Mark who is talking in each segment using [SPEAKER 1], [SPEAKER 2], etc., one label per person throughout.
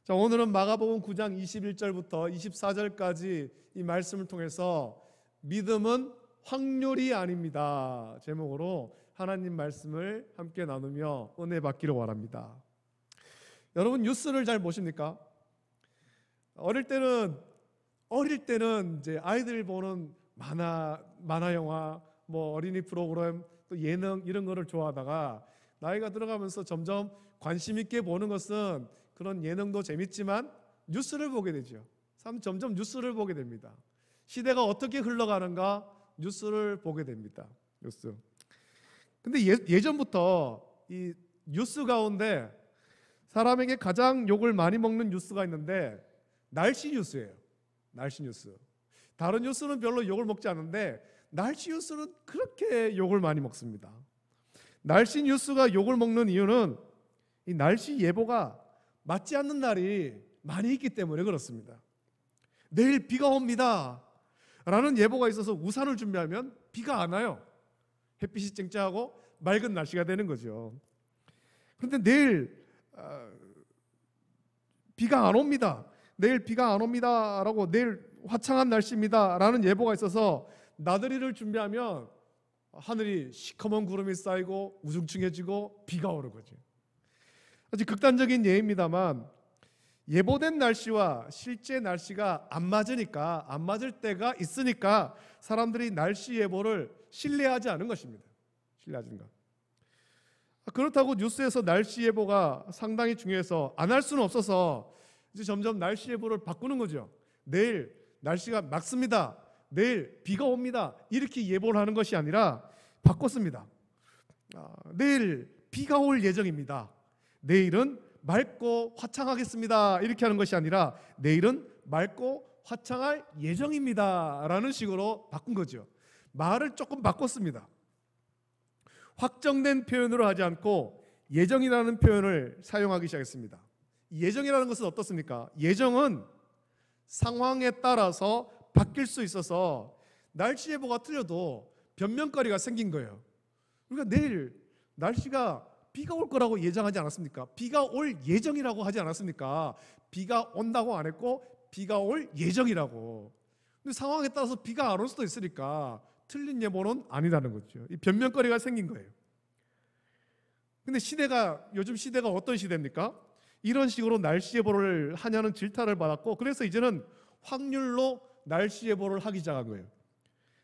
[SPEAKER 1] 자, 오늘은 마가복음 9장 21절부터 24절까지 이 말씀을 통해서 믿음은 확률이 아닙니다 제목으로 하나님 말씀을 함께 나누며 은혜 받기를 원합니다. 여러분 뉴스를 잘 보십니까? 어릴 때는 이제 아이들 보는 만화 영화, 뭐 어린이 프로그램, 또 예능 이런 거를 좋아하다가 나이가 들어가면서 점점 관심 있게 보는 것은 그런 예능도 재밌지만 뉴스를 보게 되죠. 점점 뉴스를 보게 됩니다. 시대가 어떻게 흘러가는가 뉴스를 보게 됩니다. 뉴스. 근데 예전부터 이 뉴스 가운데 사람에게 가장 욕을 많이 먹는 뉴스가 있는데 날씨 뉴스예요. 날씨 뉴스. 다른 뉴스는 별로 욕을 먹지 않는데 날씨 뉴스는 그렇게 욕을 많이 먹습니다. 날씨 뉴스가 욕을 먹는 이유는 이 날씨 예보가 맞지 않는 날이 많이 있기 때문에 그렇습니다. 내일 비가 옵니다 라는 예보가 있어서 우산을 준비하면 비가 안 와요. 햇빛이 쨍쨍하고 맑은 날씨가 되는 거죠. 그런데 내일 비가 안 옵니다. 내일 비가 안 옵니다 라고, 내일 화창한 날씨입니다 라는 예보가 있어서 나들이를 준비하면 하늘이 시커먼 구름이 쌓이고 우중충해지고 비가 오는 거죠. 아주 극단적인 예입니다만 예보된 날씨와 실제 날씨가 안 맞으니까, 안 맞을 때가 있으니까 사람들이 날씨 예보를 신뢰하지 않은 것입니다. 신뢰하지는 것. 그렇다고 뉴스에서 날씨 예보가 상당히 중요해서 안 할 수는 없어서 이제 점점 날씨 예보를 바꾸는 거죠. 내일 날씨가 맑습니다, 내일 비가 옵니다 이렇게 예보를 하는 것이 아니라 바꿨습니다. 내일 비가 올 예정입니다, 내일은 맑고 화창하겠습니다 이렇게 하는 것이 아니라 내일은 맑고 화창할 예정입니다 라는 식으로 바꾼 거죠. 말을 조금 바꿨습니다. 확정된 표현으로 하지 않고 예정이라는 표현을 사용하기 시작했습니다. 예정이라는 것은 어떻습니까? 예정은 상황에 따라서 바뀔 수 있어서 날씨 예보가 틀려도 변명거리가 생긴 거예요. 그러니까 내일 날씨가 비가 올 거라고 예정하지 않았습니까? 비가 올 예정이라고 하지 않았습니까? 비가 온다고 안 했고 비가 올 예정이라고. 근데 상황에 따라서 비가 안 올 수도 있으니까 틀린 예보는 아니라는 거죠. 이 변명거리가 생긴 거예요. 근데 요즘 시대가 어떤 시대입니까? 이런 식으로 날씨 예보를 하냐는 질타를 받았고, 그래서 이제는 확률로 날씨 예보를 하기 시작한 거예요.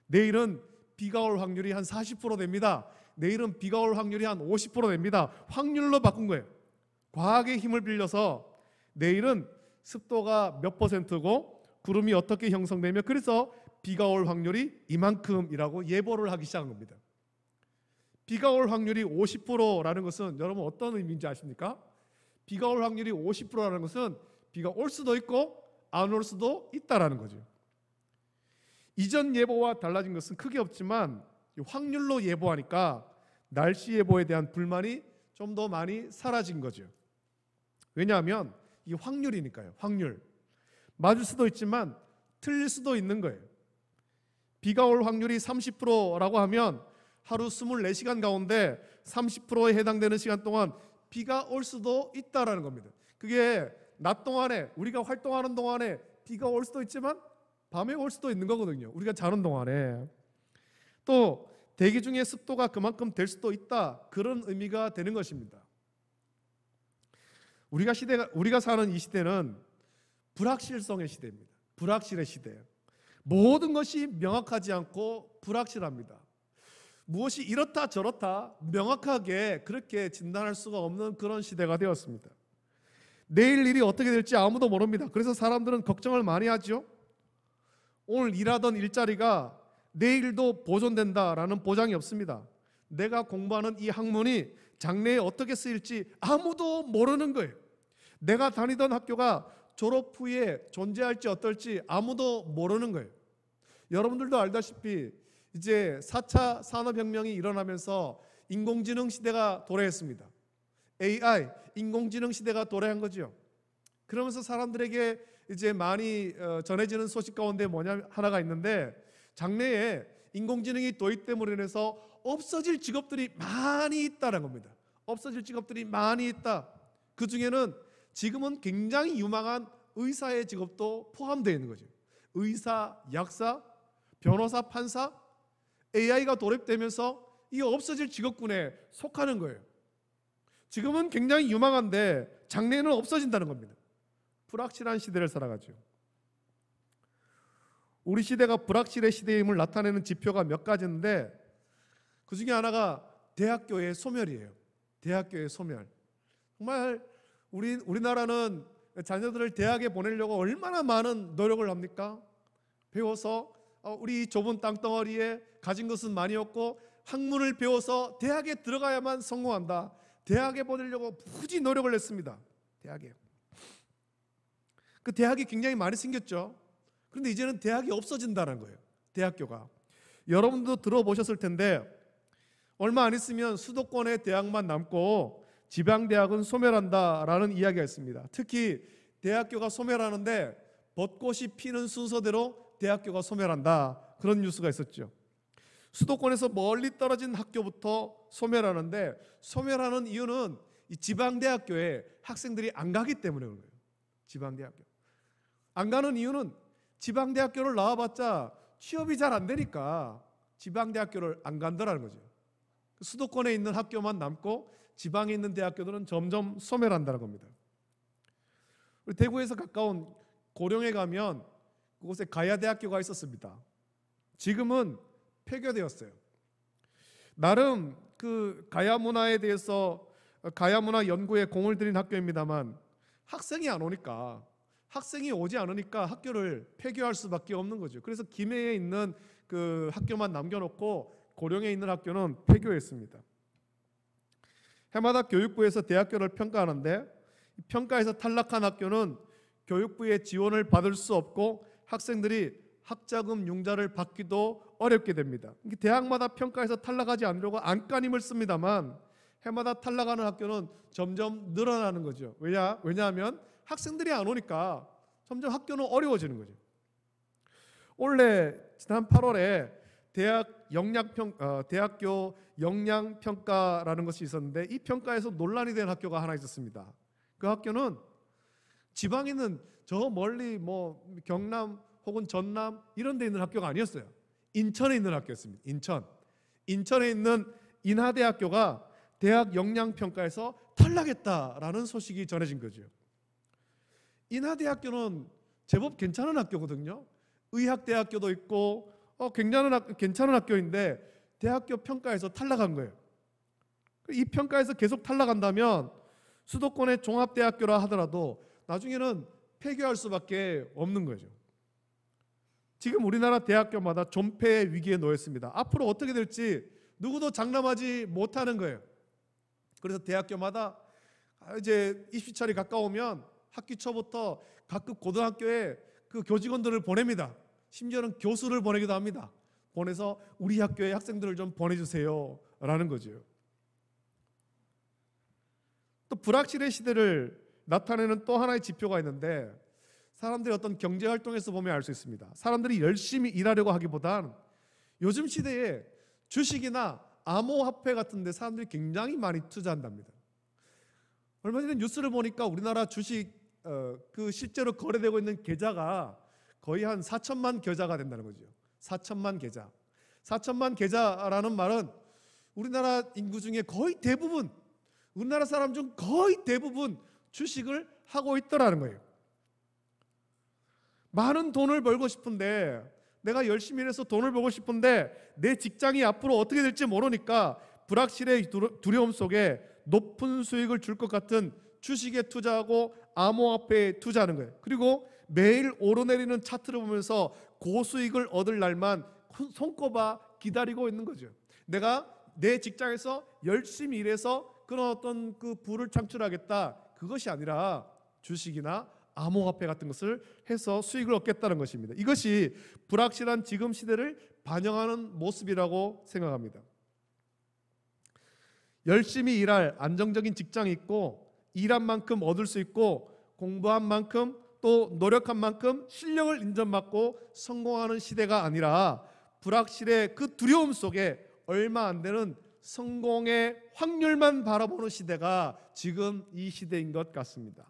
[SPEAKER 1] 내일은 비가 올 확률이 한 40% 됩니다. 내일은 비가 올 확률이 한 50% 됩니다. 확률로 바꾼 거예요. 과학의 힘을 빌려서 내일은 습도가 몇 %고 구름이 어떻게 형성되며 그래서 비가 올 확률이 이만큼이라고 예보를 하기 시작한 겁니다. 비가 올 확률이 50%라는 것은 여러분 어떤 의미인지 아십니까? 비가 올 확률이 50%라는 것은 비가 올 수도 있고 안 올 수도 있다라는 거죠. 이전 예보와 달라진 것은 크게 없지만 확률로 예보하니까 날씨 예보에 대한 불만이 좀 더 많이 사라진 거죠. 왜냐하면 이 확률이니까요. 확률. 맞을 수도 있지만 틀릴 수도 있는 거예요. 비가 올 확률이 30%라고 하면 하루 24시간 가운데 30%에 해당되는 시간 동안 비가 올 수도 있다라는 겁니다. 그게 낮 동안에 우리가 활동하는 동안에 비가 올 수도 있지만 밤에 올 수도 있는 거거든요. 우리가 자는 동안에. 또 대기 중에 습도가 그만큼 될 수도 있다, 그런 의미가 되는 것입니다. 우리가 사는 이 시대는 불확실성의 시대입니다. 불확실의 시대예요. 모든 것이 명확하지 않고 불확실합니다. 무엇이 이렇다 저렇다 명확하게 그렇게 진단할 수가 없는 그런 시대가 되었습니다. 내일 일이 어떻게 될지 아무도 모릅니다. 그래서 사람들은 걱정을 많이 하죠. 오늘 일하던 일자리가 내일도 보존된다라는 보장이 없습니다. 내가 공부하는 이 학문이 장래에 어떻게 쓰일지 아무도 모르는 거예요. 내가 다니던 학교가 졸업 후에 존재할지 어떨지 아무도 모르는 거예요. 여러분들도 알다시피 이제 4차 산업혁명이 일어나면서 인공지능 시대가 도래했습니다. AI, 인공지능 시대가 도래한 거죠. 그러면서 사람들에게 이제 많이 전해지는 소식 가운데 하나가 있는데, 장래에 인공지능이 도입됨으로 인해서 없어질 직업들이 많이 있다는 겁니다. 없어질 직업들이 많이 있다. 그 중에는 지금은 굉장히 유망한 의사의 직업도 포함되어 있는 거죠. 의사, 약사, 변호사, 판사, AI가 도입되면서 이게 없어질 직업군에 속하는 거예요. 지금은 굉장히 유망한데 장래에는 없어진다는 겁니다. 불확실한 시대를 살아가죠. 우리 시대가 불확실의 시대임을 나타내는 지표가 몇 가지인데 그 중에 하나가 대학교의 소멸이에요. 대학교의 소멸. 정말 우리나라는 자녀들을 대학에 보내려고 얼마나 많은 노력을 합니까? 배워서 우리 좁은 땅덩어리에 가진 것은 많이 없고 학문을 배워서 대학에 들어가야만 성공한다. 대학에 보내려고 굳이 노력을 했습니다. 대학에. 그 대학이 굉장히 많이 생겼죠. 그런데 이제는 대학이 없어진다는 거예요. 대학교가. 여러분도 들어보셨을 텐데 얼마 안 있으면 수도권의 대학만 남고 지방대학은 소멸한다라는 이야기가 있습니다. 특히 대학교가 소멸하는데 벚꽃이 피는 순서대로 대학교가 소멸한다. 그런 뉴스가 있었죠. 수도권에서 멀리 떨어진 학교부터 소멸하는데 소멸하는 이유는 이 지방대학교에 학생들이 안 가기 때문에 그런 거예요. 지방대학교. 안 가는 이유는 지방대학교를 나와봤자 취업이 잘 안 되니까 지방대학교를 안 간다는 거죠. 수도권에 있는 학교만 남고 지방에 있는 대학교들은 점점 소멸한다는 겁니다. 우리 대구에서 가까운 고령에 가면 그곳에 가야대학교가 있었습니다. 지금은 폐교되었어요. 나름 그 가야 문화에 대해서 가야 문화 연구에 공을 들인 학교입니다만 학생이 안 오니까 학생이 오지 않으니까 학교를 폐교할 수밖에 없는 거죠. 그래서 김해에 있는 그 학교만 남겨놓고 고령에 있는 학교는 폐교했습니다. 해마다 교육부에서 대학교를 평가하는데 평가에서 탈락한 학교는 교육부의 지원을 받을 수 없고 학생들이 학자금 융자를 받기도 어렵게 됩니다. 대학마다 평가에서 탈락하지 않으려고 안간힘을 씁니다만 해마다 탈락하는 학교는 점점 늘어나는 거죠. 왜냐하면 학생들이 안 오니까 점점 학교는 어려워지는 거죠. 원래 지난 8월에 대학교 역량평가라는 것이 있었는데 이 평가에서 논란이 된 학교가 하나 있었습니다. 그 학교는 지방에 있는 저 멀리 경남 혹은 전남 이런 데 있는 학교가 아니었어요. 인천에 있는 학교였습니다. 인천에 있는 인하대학교가 대학 역량평가에서 탈락했다라는 소식이 전해진 거죠. 인하대학교는 제법 괜찮은 학교거든요. 의학대학교도 있고 괜찮은 학교인데 대학교 평가에서 탈락한 거예요. 이 평가에서 계속 탈락한다면 수도권의 종합대학교라 하더라도 나중에는 폐교할 수밖에 없는 거죠. 지금 우리나라 대학교마다 존폐의 위기에 놓였습니다. 앞으로 어떻게 될지 누구도 장담하지 못하는 거예요. 그래서 대학교마다 이제 입시철이 가까우면 학기 초부터 각급 고등학교에 그 교직원들을 보냅니다. 심지어는 교수를 보내기도 합니다. 보내서 우리 학교에 학생들을 좀 보내주세요 라는 거죠. 또 불확실의 시대를 나타내는 또 하나의 지표가 있는데 사람들이 어떤 경제활동에서 보면 알 수 있습니다. 사람들이 열심히 일하려고 하기보단 요즘 시대에 주식이나 암호화폐 같은 데 사람들이 굉장히 많이 투자한답니다. 얼마 전에 뉴스를 보니까 우리나라 주식 그 실제로 거래되고 있는 계좌가 거의 한 4천만 계좌가 된다는 거죠. 4천만 계좌. 4천만 계좌라는 말은 우리나라 인구 중에 거의 대부분, 우리나라 사람 중 거의 대부분 주식을 하고 있더라는 거예요. 많은 돈을 벌고 싶은데 내가 열심히 일해서 돈을 벌고 싶은데 내 직장이 앞으로 어떻게 될지 모르니까 불확실의 두려움 속에 높은 수익을 줄 것 같은 주식에 투자하고 암호화폐에 투자하는 거예요. 그리고 매일 오르내리는 차트를 보면서 고수익을 얻을 날만 손꼽아 기다리고 있는 거죠. 내가 내 직장에서 열심히 일해서 그런 어떤 그 부를 창출하겠다. 그것이 아니라 주식이나 암호화폐 같은 것을 해서 수익을 얻겠다는 것입니다. 이것이 불확실한 지금 시대를 반영하는 모습이라고 생각합니다. 열심히 일할 안정적인 직장이 있고 일한 만큼 얻을 수 있고 공부한 만큼 또 노력한 만큼 실력을 인정받고 성공하는 시대가 아니라 불확실의 그 두려움 속에 얼마 안 되는 성공의 확률만 바라보는 시대가 지금 이 시대인 것 같습니다.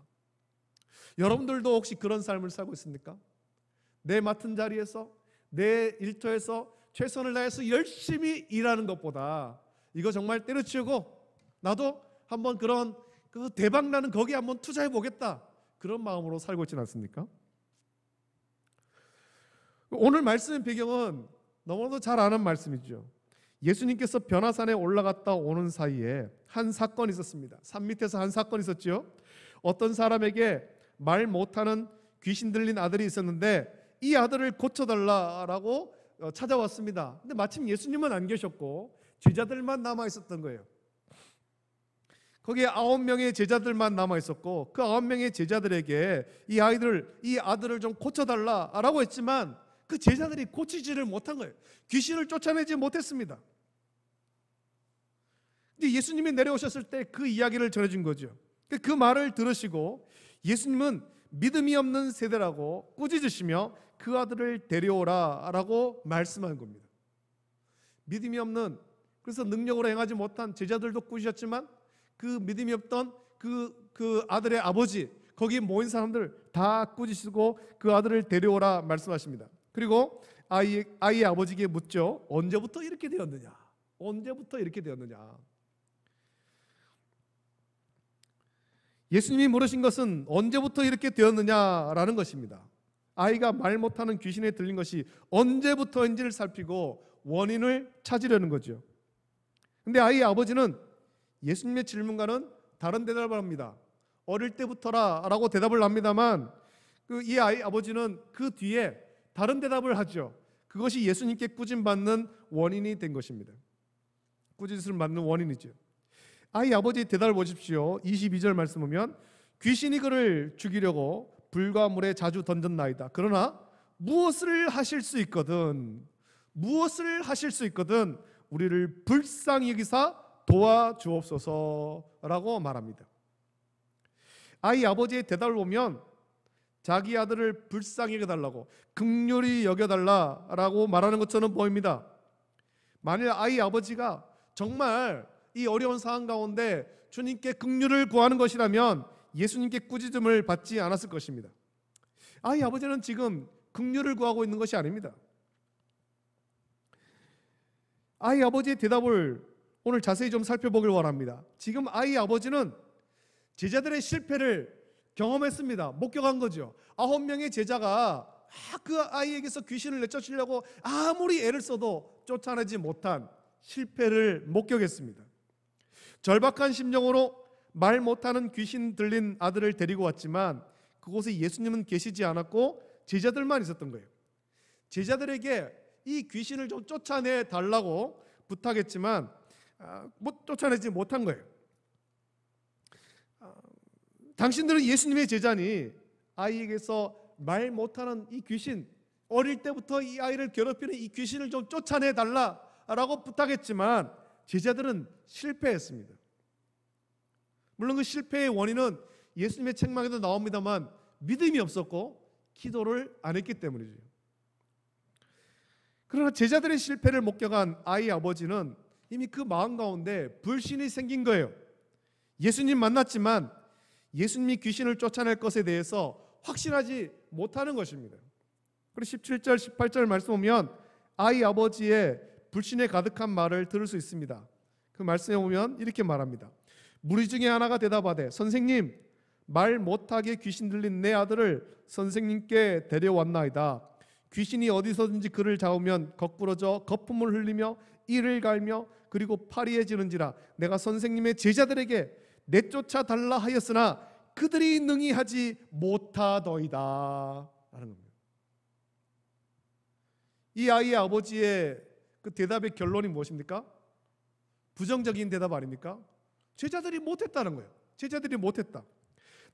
[SPEAKER 1] 여러분들도 혹시 그런 삶을 살고 있습니까? 내 맡은 자리에서, 내 일터에서 최선을 다해서 열심히 일하는 것보다 이거 정말 때려치우고 나도 한번 그런 그 대박나는 거기에 한번 투자해 보겠다, 그런 마음으로 살고 있지는 않습니까? 오늘 말씀의 배경은 너무나도 잘 아는 말씀이죠. 예수님께서 변화산에 올라갔다 오는 사이에 한 사건이 있었습니다. 산 밑에서 한 사건이 있었죠. 어떤 사람에게 말 못하는 귀신 들린 아들이 있었는데 이 아들을 고쳐달라라고 찾아왔습니다. 근데 마침 예수님은 안 계셨고 제자들만 남아 있었던 거예요. 거기에 9명의 제자들만 남아 있었고 그 9명의 제자들에게 이 아들을 좀 고쳐달라라고 했지만 그 제자들이 고치지를 못한 거예요. 귀신을 쫓아내지 못했습니다. 근데 예수님이 내려오셨을 때 그 이야기를 전해준 거죠. 그 말을 들으시고 예수님은 믿음이 없는 세대라고 꾸짖으시며 그 아들을 데려오라라고 말씀한 겁니다. 믿음이 없는, 그래서 능력으로 행하지 못한 제자들도 꾸짖었지만 그 믿음이 없던 그 아들의 아버지, 거기 모인 사람들 다 꾸짖으시고 그 아들을 데려오라 말씀하십니다. 그리고 아이의 아버지에게 묻죠. 언제부터 이렇게 되었느냐? 언제부터 이렇게 되었느냐? 예수님이 물으신 것은 언제부터 이렇게 되었느냐라는 것입니다. 아이가 말 못하는 귀신에 들린 것이 언제부터인지를 살피고 원인을 찾으려는 거죠. 근데 아이의 아버지는 예수님의 질문과는 다른 대답을 합니다. 어릴 때부터라라고 대답을 합니다만 이 아이 아버지는 그 뒤에 다른 대답을 하죠. 그것이 예수님께 꾸짖받는 원인이 된 것입니다. 꾸짖음을 받는 원인이죠. 아이 아버지의 대답을 보십시오. 22절 말씀 보면 귀신이 그를 죽이려고 불과 물에 자주 던졌나이다. 그러나 무엇을 하실 수 있거든 우리를 불쌍히 여기사 도와주옵소서라고 말합니다. 아이 아버지의 대답을 보면 자기 아들을 불쌍히 여겨달라고, 긍휼히 여겨달라라고 말하는 것처럼 보입니다. 만일 아이 아버지가 정말 이 어려운 상황 가운데 주님께 긍휼을 구하는 것이라면 예수님께 꾸짖음을 받지 않았을 것입니다. 아이 아버지는 지금 긍휼을 구하고 있는 것이 아닙니다. 아이 아버지의 대답을 오늘 자세히 좀 살펴보길 원합니다. 지금 아이 아버지는 제자들의 실패를 경험했습니다. 목격한 거죠. 9명의 제자가 그 아이에게서 귀신을 내쫓으려고 아무리 애를 써도 쫓아내지 못한 실패를 목격했습니다. 절박한 심정으로 말 못하는 귀신 들린 아들을 데리고 왔지만 그곳에 예수님은 계시지 않았고 제자들만 있었던 거예요. 제자들에게 이 귀신을 좀 쫓아내 달라고 부탁했지만 쫓아내지 못한 거예요. 당신들은 예수님의 제자니 아이에게서 말 못하는 이 귀신, 어릴 때부터 이 아이를 괴롭히는 이 귀신을 좀 쫓아내 달라라고 부탁했지만 제자들은 실패했습니다. 물론 그 실패의 원인은 예수님의 책망에도 나옵니다만 믿음이 없었고 기도를 안 했기 때문이죠. 그러나 제자들의 실패를 목격한 아이 아버지는 이미 그 마음 가운데 불신이 생긴 거예요. 예수님 만났지만 예수님이 귀신을 쫓아낼 것에 대해서 확신하지 못하는 것입니다. 그리고 17절 18절 말씀 보면 아이 아버지의 불신에 가득한 말을 들을 수 있습니다. 그 말씀에 보면 이렇게 말합니다. 무리 중에 하나가 대답하되 선생님, 말 못하게 귀신 들린 내 아들을 선생님께 데려왔나이다. 귀신이 어디서든지 그를 잡으면 거꾸러져 거품을 흘리며 이를 갈며 그리고 파리해지는지라 내가 선생님의 제자들에게 내쫓아 달라 하였으나 그들이 능히 하지 못하더이다 라는 겁니다. 이 아이의 아버지의 그 대답의 결론이 무엇입니까? 부정적인 대답 아닙니까? 제자들이 못했다는 거예요. 제자들이 못했다.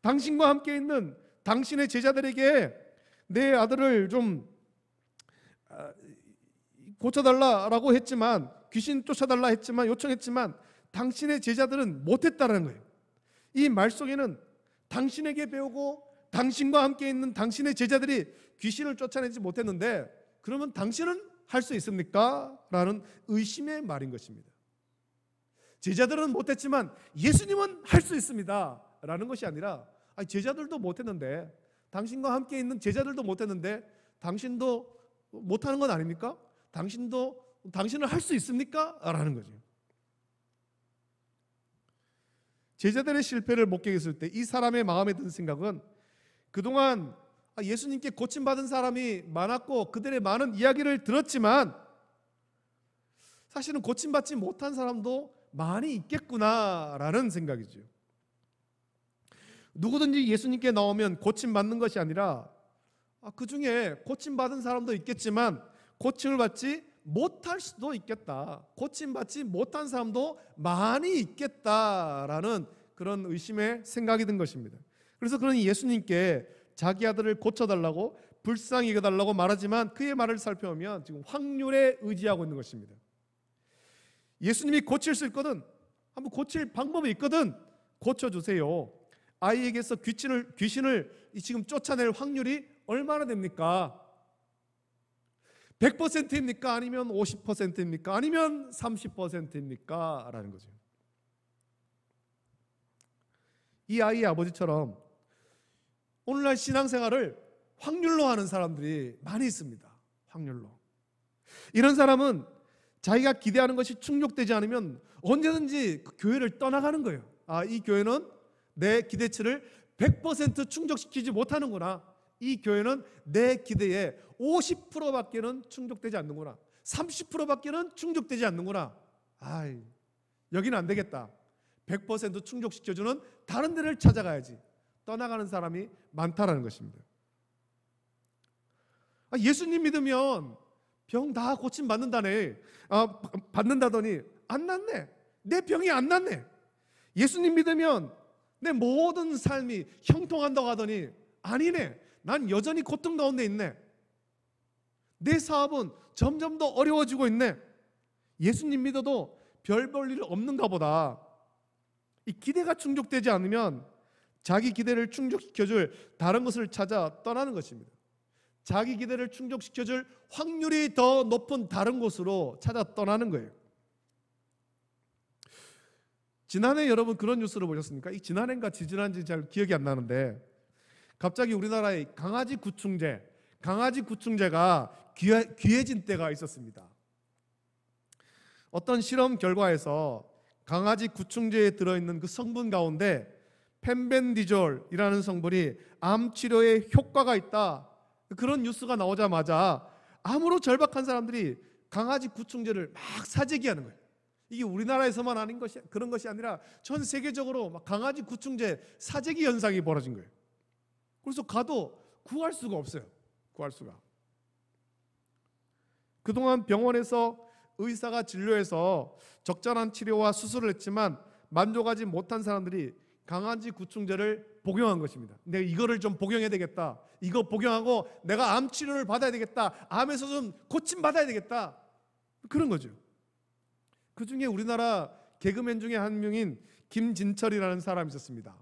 [SPEAKER 1] 당신과 함께 있는 당신의 제자들에게 내 아들을 좀 고쳐달라라고 했지만, 귀신 쫓아달라 했지만, 요청했지만 당신의 제자들은 못했다는 거예요. 이 말 속에는 당신에게 배우고 당신과 함께 있는 당신의 제자들이 귀신을 쫓아내지 못했는데 그러면 당신은 할 수 있습니까? 라는 의심의 말인 것입니다. 제자들은 못했지만 예수님은 할 수 있습니다 라는 것이 아니라 제자들도 못했는데, 당신과 함께 있는 제자들도 못했는데 당신도 못하는 건 아닙니까? 당신은 할 수 있습니까? 라는 거죠. 제자들의 실패를 목격했을 때 이 사람의 마음에 든 생각은 그동안 예수님께 고침받은 사람이 많았고 그들의 많은 이야기를 들었지만 사실은 고침받지 못한 사람도 많이 있겠구나라는 생각이죠. 누구든지 예수님께 나오면 고침받는 것이 아니라 그 중에 고침받은 사람도 있겠지만 고침을 받지 못할 수도 있겠다. 고침받지 못한 사람도 많이 있겠다라는 그런 의심의 생각이 든 것입니다. 그래서 그는 예수님께 자기 아들을 고쳐달라고 불쌍히 여겨달라고 말하지만 그의 말을 살펴보면 지금 확률에 의지하고 있는 것입니다. 예수님이 고칠 수 있거든, 한번 고칠 방법이 있거든, 고쳐주세요. 아이에게서 귀신을 지금 쫓아낼 확률이 얼마나 됩니까? 100%입니까? 아니면 50%입니까? 아니면 30%입니까? 라는 거죠. 이 아이의 아버지처럼 오늘날 신앙생활을 확률로 하는 사람들이 많이 있습니다. 확률로. 이런 사람은 자기가 기대하는 것이 충족되지 않으면 언제든지 그 교회를 떠나가는 거예요. 이 교회는 내 기대치를 100% 충족시키지 못하는구나. 이 교회는 내 기대에 50%밖에는 충족되지 않는구나. 30%밖에는 충족되지 않는구나. 여기는 안 되겠다. 100% 충족시켜주는 다른 데를 찾아가야지. 떠나가는 사람이 많다라는 것입니다. 예수님 믿으면 병 다 고침 받는다네. 받는다더니 안 낫네. 내 병이 안 낫네. 예수님 믿으면 내 모든 삶이 형통한다고 하더니 아니네. 난 여전히 고통 가운데 있네. 내 사업은 점점 더 어려워지고 있네. 예수님 믿어도 별 볼 일 없는가 보다. 이 기대가 충족되지 않으면 자기 기대를 충족시켜줄 다른 것을 찾아 떠나는 것입니다. 자기 기대를 충족시켜줄 확률이 더 높은 다른 곳으로 찾아 떠나는 거예요. 지난해 여러분 그런 뉴스를 보셨습니까? 이 지난해인가 지지난지 잘 기억이 안 나는데 갑자기 우리나라에 강아지 구충제가 귀해진 때가 있었습니다. 어떤 실험 결과에서 강아지 구충제에 들어있는 그 성분 가운데 펜벤디졸이라는 성분이 암 치료에 효과가 있다, 그런 뉴스가 나오자마자 암으로 절박한 사람들이 강아지 구충제를 막 사재기하는 거예요. 이게 우리나라에서만 아닌 것이 그런 것이 아니라 전 세계적으로 막 강아지 구충제 사재기 현상이 벌어진 거예요. 그래서 가도 구할 수가 없어요. 구할 수가. 그동안 병원에서 의사가 진료해서 적절한 치료와 수술을 했지만 만족하지 못한 사람들이 강아지 구충제를 복용한 것입니다. 내가 이거를 좀 복용해야 되겠다. 이거 복용하고 내가 암 치료를 받아야 되겠다. 암에서 좀 고침 받아야 되겠다. 그런 거죠. 그 중에 우리나라 개그맨 중에 한 명인 김진철이라는 사람이 있었습니다.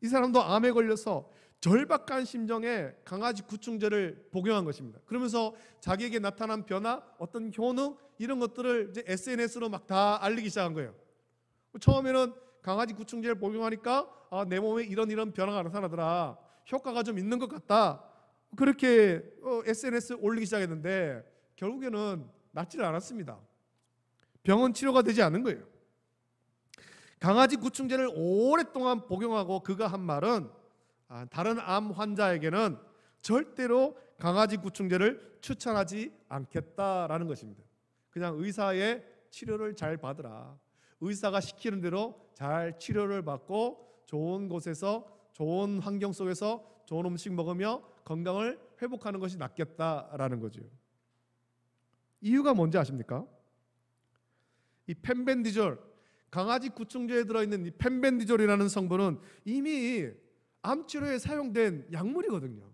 [SPEAKER 1] 이 사람도 암에 걸려서 절박한 심정에 강아지 구충제를 복용한 것입니다. 그러면서 자기에게 나타난 변화, 어떤 효능 이런 것들을 이제 SNS로 막 다 알리기 시작한 거예요. 처음에는 강아지 구충제를 복용하니까 내 몸에 이런 변화가 나타나더라. 효과가 좀 있는 것 같다. 그렇게 SNS에 올리기 시작했는데 결국에는 낫지를 않았습니다. 병은 치료가 되지 않는 거예요. 강아지 구충제를 오랫동안 복용하고 그가 한 말은 다른 암 환자에게는 절대로 강아지 구충제를 추천하지 않겠다라는 것입니다. 그냥 의사의 치료를 잘 받으라. 의사가 시키는 대로 잘 치료를 받고 좋은 곳에서 좋은 환경 속에서 좋은 음식 먹으며 건강을 회복하는 것이 낫겠다라는 거죠. 이유가 뭔지 아십니까? 이 펜벤디졸, 강아지 구충제에 들어있는 이 펜벤디졸이라는 성분은 이미 암 치료에 사용된 약물이거든요.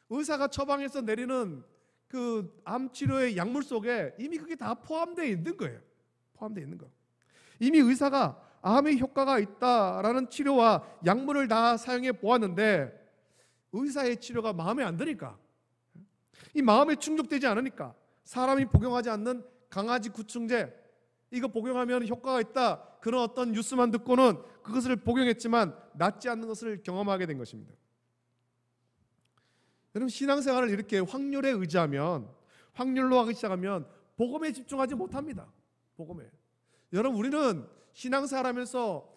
[SPEAKER 1] 의사가 처방해서 내리는 그 암 치료의 약물 속에 이미 그게 다 포함되어 있는 거예요. 포함되어 있는 거. 이미 의사가 암에 효과가 있다라는 치료와 약물을 다 사용해 보았는데 의사의 치료가 마음에 안 드니까, 이 마음에 충족되지 않으니까 사람이 복용하지 않는 강아지 구충제, 이거 복용하면 효과가 있다, 그런 어떤 뉴스만 듣고는 그것을 복용했지만 낫지 않는 것을 경험하게 된 것입니다. 여러분, 신앙생활을 이렇게 확률에 의지하면, 확률로 하기 시작하면 복음에 집중하지 못합니다. 복음에. 여러분, 우리는 신앙생활하면서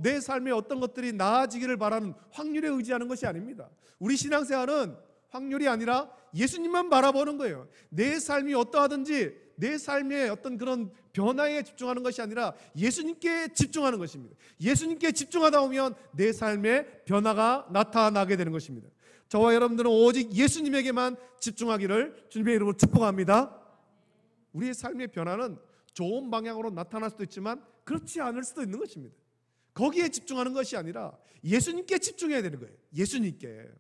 [SPEAKER 1] 내 삶에 어떤 것들이 나아지기를 바라는 확률에 의지하는 것이 아닙니다. 우리 신앙생활은 확률이 아니라 예수님만 바라보는 거예요. 내 삶이 어떠하든지 내 삶의 어떤 그런 변화에 집중하는 것이 아니라 예수님께 집중하는 것입니다. 예수님께 집중하다 보면 내 삶의 변화가 나타나게 되는 것입니다. 저와 여러분들은 오직 예수님에게만 집중하기를 주님의 이름으로 축복합니다. 우리의 삶의 변화는 좋은 방향으로 나타날 수도 있지만 그렇지 않을 수도 있는 것입니다. 거기에 집중하는 것이 아니라 예수님께 집중해야 되는 거예요. 예수님께.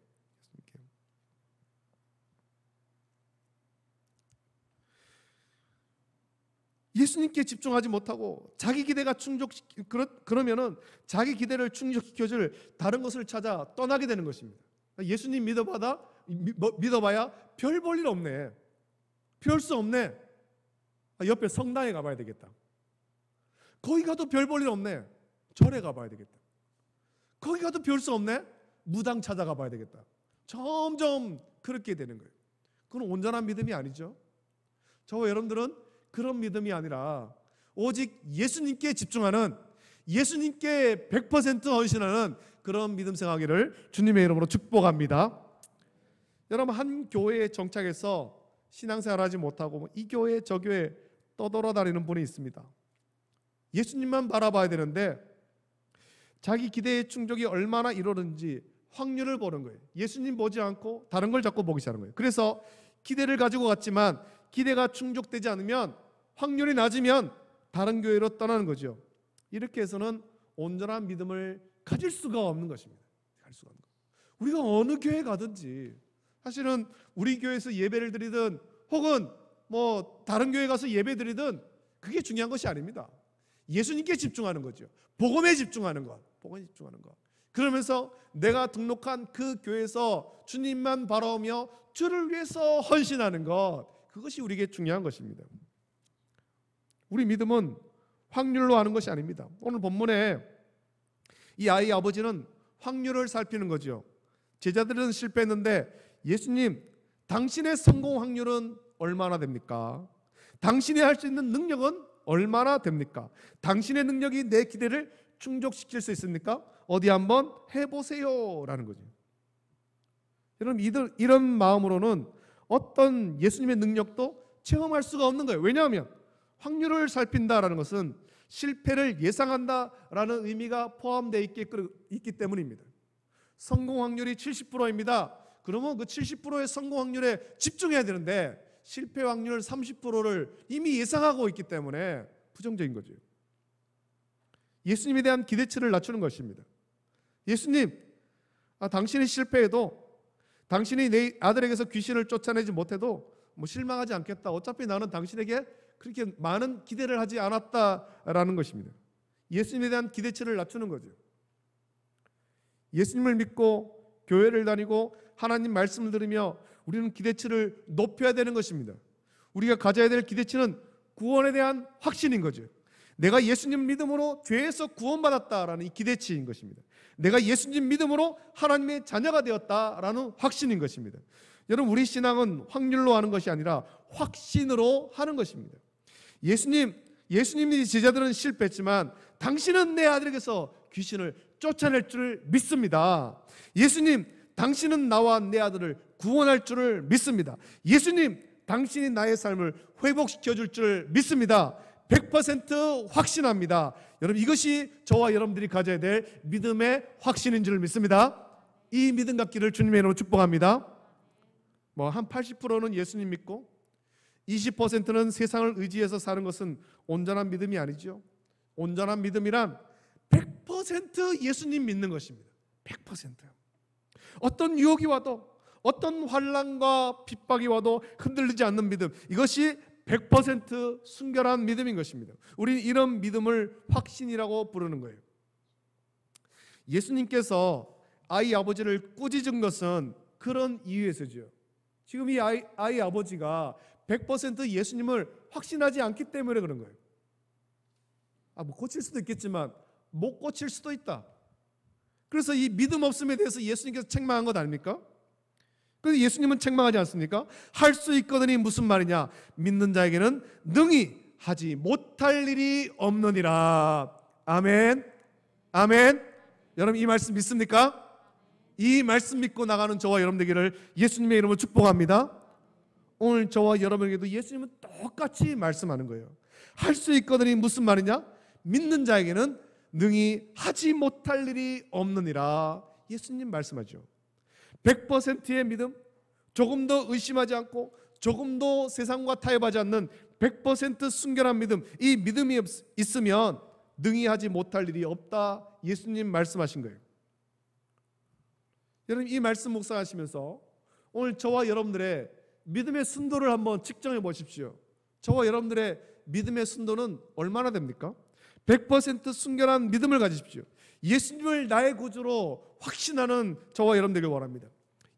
[SPEAKER 1] 예수님께 집중하지 못하고 자기 기대가 그러면은 자기 기대를 충족시켜줄 다른 것을 찾아 떠나게 되는 것입니다. 예수님 믿어봐야 별 볼 일 없네. 별 수 없네. 옆에 성당에 가봐야 되겠다. 거기 가도 별 볼 일 없네. 절에 가봐야 되겠다. 거기 가도 별 수 없네. 무당 찾아가 봐야 되겠다. 점점 그렇게 되는 거예요. 그건 온전한 믿음이 아니죠. 저와 여러분들은 그런 믿음이 아니라 오직 예수님께 집중하는, 예수님께 100% 헌신하는 그런 믿음 생활하기를 주님의 이름으로 축복합니다. 여러분, 한 교회에 정착해서 신앙생활하지 못하고 이 교회 저 교회 떠돌아다니는 분이 있습니다. 예수님만 바라봐야 되는데 자기 기대의 충족이 얼마나 이루어지는지 확률을 보는 거예요. 예수님 보지 않고 다른 걸 자꾸 보기 시작하는 거예요. 그래서 기대를 가지고 갔지만 기대가 충족되지 않으면, 확률이 낮으면 다른 교회로 떠나는 거죠. 이렇게 해서는 온전한 믿음을 가질 수가 없는 것입니다. 우리가 어느 교회 가든지 사실은 우리 교회에서 예배를 드리든 혹은 뭐 다른 교회 가서 예배 드리든 그게 중요한 것이 아닙니다. 예수님께 집중하는 거죠. 복음에 집중하는 것. 복음에 집중하는 것. 그러면서 내가 등록한 그 교회에서 주님만 바라보며 주를 위해서 헌신하는 것, 그것이 우리에게 중요한 것입니다. 우리 믿음은 확률로 하는 것이 아닙니다. 오늘 본문에 이 아이의 아버지는 확률을 살피는 거죠. 제자들은 실패했는데 예수님, 당신의 성공 확률은 얼마나 됩니까? 당신이 할 수 있는 능력은 얼마나 됩니까? 당신의 능력이 내 기대를 충족시킬 수 있습니까? 어디 한번 해보세요 라는 거죠. 여러분, 이런 마음으로는 어떤 예수님의 능력도 체험할 수가 없는 거예요. 왜냐하면 확률을 살핀다라는 것은 실패를 예상한다라는 의미가 포함되어 있기 때문입니다. 성공 확률이 70%입니다. 그러면 그 70%의 성공 확률에 집중해야 되는데 실패 확률 30%를 이미 예상하고 있기 때문에 부정적인 거죠. 예수님에 대한 기대치를 낮추는 것입니다. 예수님, 당신이 실패해도, 당신이 내 아들에게서 귀신을 쫓아내지 못해도 뭐 실망하지 않겠다. 어차피 나는 당신에게 그렇게 많은 기대를 하지 않았다라는 것입니다. 예수님에 대한 기대치를 낮추는 거죠. 예수님을 믿고 교회를 다니고 하나님 말씀을 들으며 우리는 기대치를 높여야 되는 것입니다. 우리가 가져야 될 기대치는 구원에 대한 확신인 거죠. 내가 예수님 믿음으로 죄에서 구원받았다라는 이 기대치인 것입니다. 내가 예수님 믿음으로 하나님의 자녀가 되었다라는 확신인 것입니다. 여러분, 우리 신앙은 확률로 하는 것이 아니라 확신으로 하는 것입니다. 예수님이 제자들은 실패했지만 당신은 내 아들에게서 귀신을 쫓아낼 줄을 믿습니다. 예수님, 당신은 나와 내 아들을 구원할 줄을 믿습니다. 예수님, 당신이 나의 삶을 회복시켜 줄 줄 믿습니다. 100% 확신합니다. 여러분, 이것이 저와 여러분들이 가져야 될 믿음의 확신인 줄 믿습니다. 이 믿음 갖기를 주님의 이름으로 축복합니다. 한 80%는 예수님 믿고 20%는 세상을 의지해서 사는 것은 온전한 믿음이 아니죠. 온전한 믿음이란 100% 예수님 믿는 것입니다. 100%. 어떤 유혹이 와도, 어떤 환난과 핍박이 와도 흔들리지 않는 믿음, 이것이 100% 순결한 믿음인 것입니다. 우리는 이런 믿음을 확신이라고 부르는 거예요. 예수님께서 아이 아버지를 꾸짖은 것은 그런 이유에서죠. 지금 이 아이 아버지가 100% 예수님을 확신하지 않기 때문에 그런 거예요. 뭐 고칠 수도 있겠지만 못 고칠 수도 있다. 그래서 이 믿음 없음에 대해서 예수님께서 책망한 것 아닙니까? 그래서 예수님은 책망하지 않습니까? 할 수 있거든이 무슨 말이냐? 믿는 자에게는 능히 하지 못할 일이 없느니라. 아멘. 아멘. 여러분 이 말씀 믿습니까? 이 말씀 믿고 나가는 저와 여러분 되기를 예수님의 이름으로 축복합니다. 오늘 저와 여러분에게도 예수님은 똑같이 말씀하는 거예요. 할 수 있거든이 무슨 말이냐? 믿는 자에게는 능히 하지 못할 일이 없느니라. 예수님 말씀하죠. 100%의 믿음, 조금도 의심하지 않고 조금도 세상과 타협하지 않는 100% 순결한 믿음, 이 믿음이 있으면 능히 하지 못할 일이 없다. 예수님 말씀하신 거예요. 여러분 이 말씀 묵상하시면서 오늘 저와 여러분들의 믿음의 순도를 한번 측정해 보십시오. 저와 여러분들의 믿음의 순도는 얼마나 됩니까? 100% 순결한 믿음을 가지십시오. 예수님을 나의 구주로 확신하는 저와 여러분들에게 원합니다.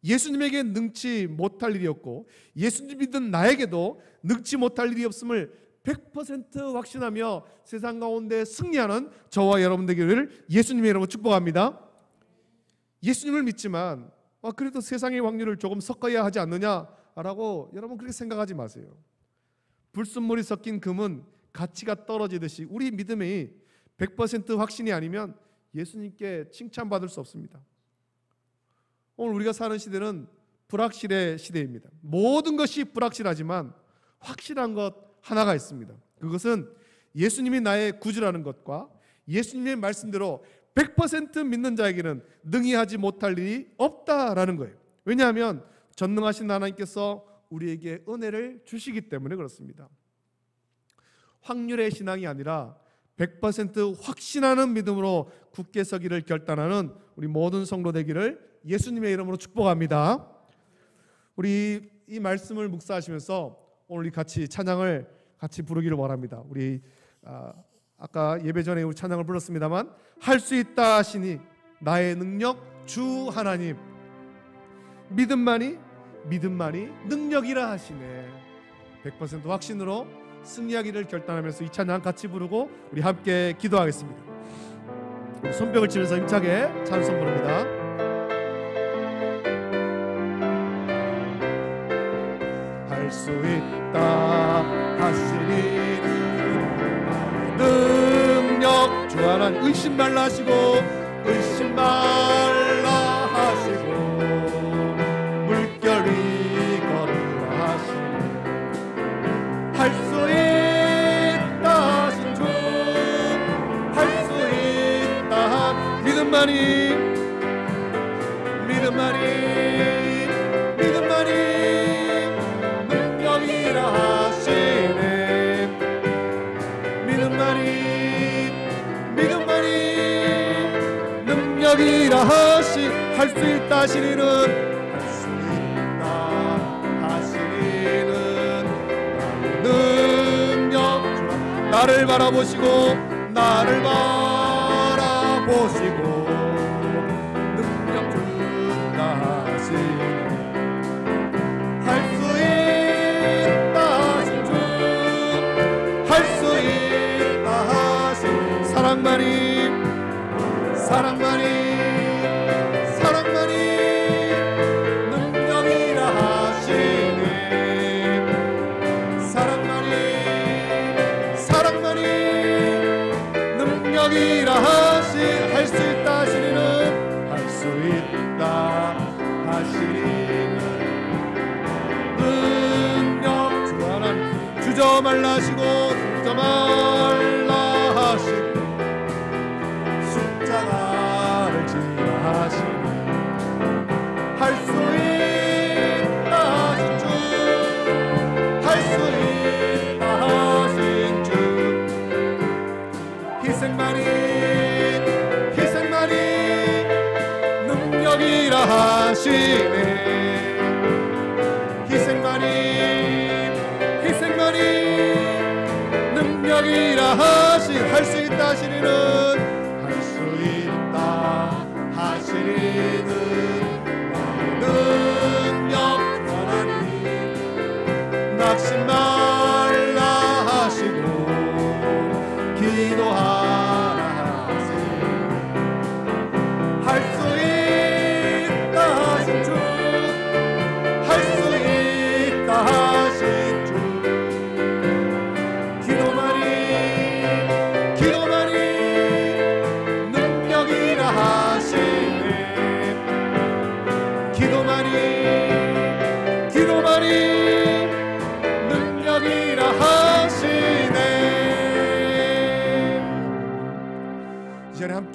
[SPEAKER 1] 예수님에게 능치 못할 일이 없고 예수님 믿는 나에게도 능치 못할 일이 없음을 100% 확신하며 세상 가운데 승리하는 저와 여러분 되기를 예수님의 이름으로 축복합니다. 예수님을 믿지만 그래도 세상의 확률을 조금 섞어야 하지 않느냐라고 여러분 그렇게 생각하지 마세요. 불순물이 섞인 금은 가치가 떨어지듯이 우리 믿음이 100% 확신이 아니면 예수님께 칭찬받을 수 없습니다. 오늘 우리가 사는 시대는 불확실의 시대입니다. 모든 것이 불확실하지만 확실한 것 하나가 있습니다. 그것은 예수님이 나의 구주라는 것과 예수님의 말씀대로 100% 믿는 자에게는 능히 하지 못할 일이 없다라는 거예요. 왜냐하면 전능하신 하나님께서 우리에게 은혜를 주시기 때문에 그렇습니다. 확률의 신앙이 아니라 100% 확신하는 믿음으로 굳게 서기를 결단하는 우리 모든 성도 되기를 예수님의 이름으로 축복합니다. 우리 이 말씀을 묵상하시면서 오늘 같이 찬양을 같이 부르기를 원합니다. 우리 아까 예배 전에 우리 찬양을 불렀습니다만 할 수 있다 하시니 나의 능력 주 하나님, 믿음만이 능력이라 하시네. 100% 확신으로 승리하기를 결단하면서 이 찬양 같이 부르고 우리 함께 기도하겠습니다. 우리 손뼉을 치면서 힘차게 찬송 부릅니다. 할 수 있다 하시니는 능력 주 하나님, 의심 말라 하시고 의심 말라 하시고 물결 위거리라 하시니 할 수 있다 하신 주, 할 수 있다 믿음만이 능력이라 하시네. 믿음만이 능력이라 하시 할 수 있다 하시니는 나를 바라보시고 능력 준다 하시니 할 수 있다 하신 주, 할 수 있다 하신 사랑만이 능력이라 하시니 능력이라 하시 할 수 있다 하시니는 할 수 있다 하시니는 능력 주 하나님 주저 말라 하시고 숫자 말라 하시고 숫자가를 지라 하시니 할 수 있다 하신 주, 할 수 있다 하신 주 희생만이 능력이라 하시네. 희생만이 능력이라 하시 할 수 있다 하시니는 할 수 있다 하시니는 능력 하나님 낙심 말라 하시고 기도하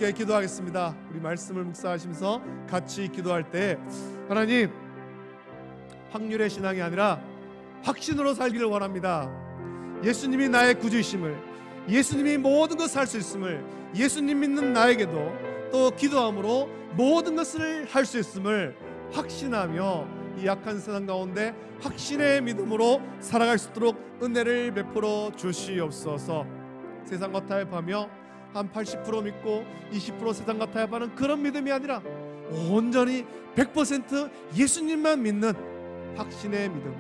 [SPEAKER 1] 함께 기도하겠습니다. 우리 말씀을 묵상하시면서 같이 기도할 때 하나님, 확률의 신앙이 아니라 확신으로 살기를 원합니다. 예수님이 나의 구주이심을, 예수님이 모든 것을 할 수 있음을, 예수님 믿는 나에게도 또 기도함으로 모든 것을 할 수 있음을 확신하며 이 약한 세상 가운데 확신의 믿음으로 살아갈 수 있도록 은혜를 베풀어 주시옵소서. 세상과 타협하며 한 80% 믿고 20% 세상과 타협하는 그런 믿음이 아니라 온전히 100% 예수님만 믿는 확신의 믿음,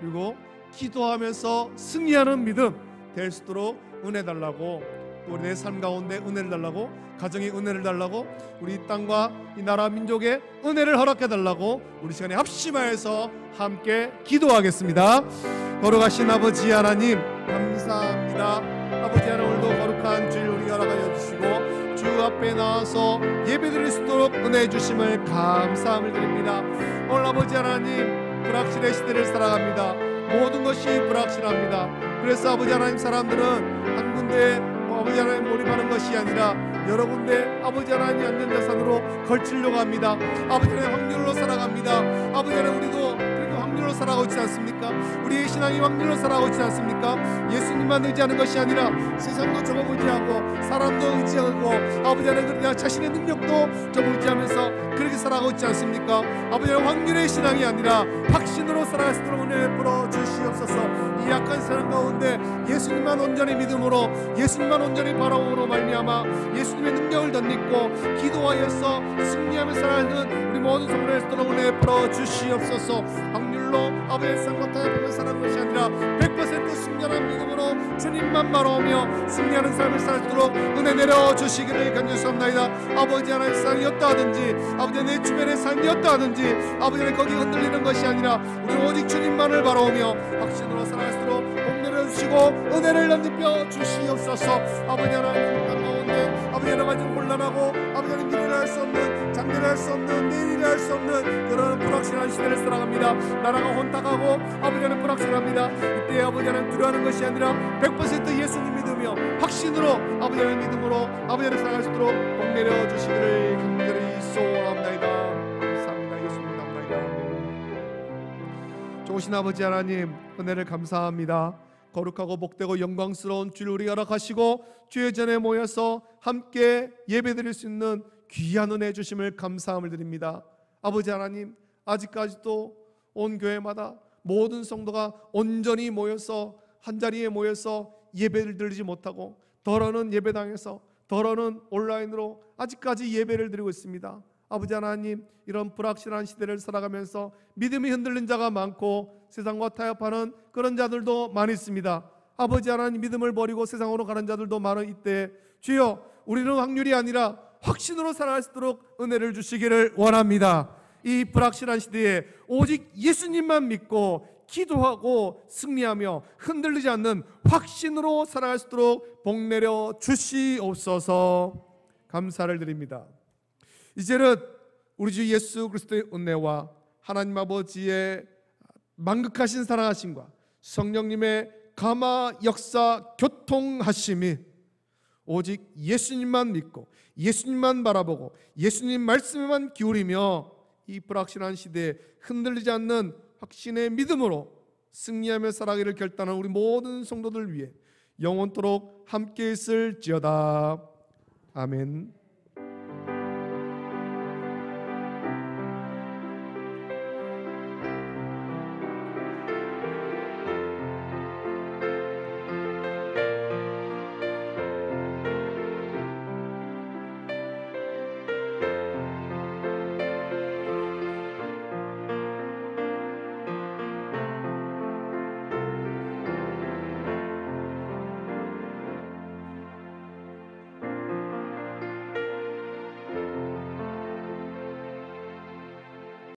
[SPEAKER 1] 그리고 기도하면서 승리하는 믿음 될 수 있도록 은혜 달라고, 우리 내 삶 가운데 은혜를 달라고, 가정의 은혜를 달라고, 우리 이 땅과 이 나라 민족의 은혜를 허락해 달라고 우리 시간에 합심하여서 함께 기도하겠습니다. 거룩하신 아버지 하나님, 감사합니다. 아버지 하나님, 오늘도 거룩한 주일 우리 허락하여 주시고 주 앞에 나와서 예배드릴 수 있도록 은혜 주심을 감사함을 드립니다. 오늘 아버지 하나님, 불확실의 시대를 살아갑니다. 모든 것이 불확실합니다. 그래서 아버지 하나님, 사람들은 한 군데에 아버지 하나님 몰입하는 것이 아니라 여러 군데 아버지 하나님이 안전자산으로 걸치려고 합니다. 아버지 하나님, 확률로 살아갑니다. 아버지 하나님, 우리도 그렇게 확률로 살아가고 있지 않습니까? 우리의 신앙이 확률로 살아가고 있지 않습니까? 예수님만 의지하는 것이 아니라 세상도 조금 의지하고 사람도 의지하고 아버지 하나님, 그냥 자신의 능력도 좀 의지하면서 그렇게 살아가고 있지 않습니까? 아버지 하나님, 확률의 신앙이 아니라 확신으로 살아갈 수 있도록 은혜 베풀어 주시옵소서. 이 약한 사람 가운데 예수님만 온전히 믿음으로, 예수님만 온전히 바라봄으로 말미암아 예수님의 능력을 덧입고 기도하여서 승리하며 살아가는 우리 모든 성도를 쓰도록 은혜 베풀어 주시옵소서. 확률로 아버지의 세상과 타협하며 사는 것이 아니라 100% 승리하는 믿음으로 주님만 바라보며 승리하는 삶을 살도록 은혜 내려 주시기를 간절히옵나이다. 아버지 하나님의 삶이 어떠하든지, 아버지 내 주변의 삶이 어떠하든지, 아버지 하나님 거기 흔들리는 것이 아니라 우리는 오직 주님만을 바라보며 확신으로 살아갈수록 복내려 주시고 은혜를 넘겨 주시옵소서. 아버지 하나님, 땅 가운데 아버지 하나님 아주 혼란하고 아버지 하나님 미래를 할 수 없는, 장래를 할 수 없는, 내일을 할 수 없는 그런 불확실한 시대를 살아갑니다. 나라가 혼탁하고 아버지 하나님 불확실합니다. 이때 아버지 하나님 두려워하는 것이 아니라 100% 예수님 믿으며 확신으로 아버지 하나님 믿음으로 아버지 하나님 살아갈 수 있도록 복내려 주시기를 간절히 소원합니다. 감사합니다. 예수님 나옵나이다. 좋으신 아버지 하나님, 은혜를 감사합니다. 거룩하고 복되고 영광스러운 주를 우리 허락하시고 주의 전에 모여서 함께 예배드릴 수 있는 귀한 은혜 주심을 감사함을 드립니다. 아버지 하나님, 아직까지도 온 교회마다 모든 성도가 온전히 모여서 한자리에 모여서 예배를 드리지 못하고 덜어는 예배당에서, 덜어는 온라인으로 아직까지 예배를 드리고 있습니다. 아버지 하나님, 이런 불확실한 시대를 살아가면서 믿음이 흔들린 자가 많고 세상과 타협하는 그런 자들도 많이 있습니다. 아버지 하나님, 믿음을 버리고 세상으로 가는 자들도 많은 이때 주여, 우리는 확률이 아니라 확신으로 살아갈 수 있도록 은혜를 주시기를 원합니다. 이 불확실한 시대에 오직 예수님만 믿고 기도하고 승리하며 흔들리지 않는 확신으로 살아갈 수 있도록 복내려 주시옵소서. 감사를 드립니다. 이제는 우리 주 예수 그리스도의 은혜와 하나님 아버지의 만극하신 사랑하심과 성령님의 감화 역사 교통하심이 오직 예수님만 믿고 예수님만 바라보고 예수님 말씀에만 기울이며 이 불확실한 시대에 흔들리지 않는 확신의 믿음으로 승리하며 살아가기를 결단한 우리 모든 성도들 위해 영원토록 함께 있을지어다. 아멘.